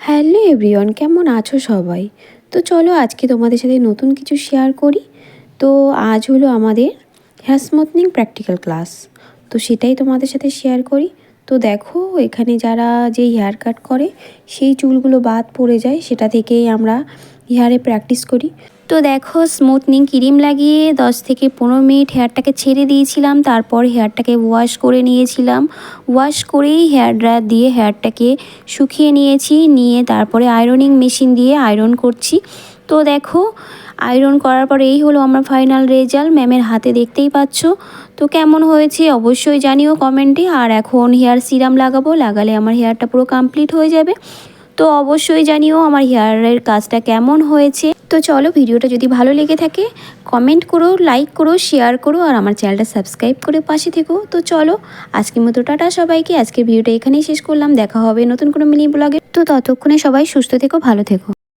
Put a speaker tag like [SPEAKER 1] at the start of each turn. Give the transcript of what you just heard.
[SPEAKER 1] Hello everyone, কেমন আছো সবাই? তো চলো আজকে তোমাদের সাথে নতুন কিছু শেয়ার করি। তো আজ হলো আমাদের হেয়ার স্মুথনিং প্র্যাকটিক্যাল ক্লাস। তো সেটাই তোমাদের সাথে শেয়ার করি। তো দেখো, এখানে যারা যেই হেয়ার কাট করে সেই চুলগুলো বাদ পড়ে যায়, সেটা থেকেই আমরা হেয়ারে প্র্যাকটিস করি। তো দেখো, স্মুথনিং ক্রিম লাগিয়ে 10 থেকে 15 মিনিট হেয়ারটাকে ছেড়ে দিয়েছিলাম। তারপর হেয়ারটাকে ওয়াশ করে নিয়েছিলাম। ওয়াশ করেই হেয়ার ড্রায়ার দিয়ে হেয়ারটাকে শুকিয়ে নিয়ে তারপরে আয়রনিং মেশিন দিয়ে আয়রন করছি। তো দেখো, আয়রন করার পরে এই হলো আমার ফাইনাল রেজাল্ট, ম্যামের হাতে দেখতেই পাচ্ছ। তো কেমন হয়েছে অবশ্যই জানিও কমেন্টে। আর এখন হেয়ার সিরাম লাগালে আমার হেয়ারটা পুরো কমপ্লিট হয়ে যাবে। তো অবশ্যই জানিও আমার হেয়ারের কাজটা কেমন হয়েছে। তো চলো, ভিডিওটা যদি ভালো লেগে থাকে কমেন্ট করো, লাইক করো, শেয়ার করো আর আমার চ্যানেলটা সাবস্ক্রাইব করে পাশে থেকো। তো চলো, আজকের মতো টাটা সবাইকে। আজকের ভিডিওটা এখানেই শেষ করলাম। দেখা হবে নতুন কোনো মিনি ব্লগে। তো ততক্ষণে সবাই সুস্থ থেকো, ভালো থেকো।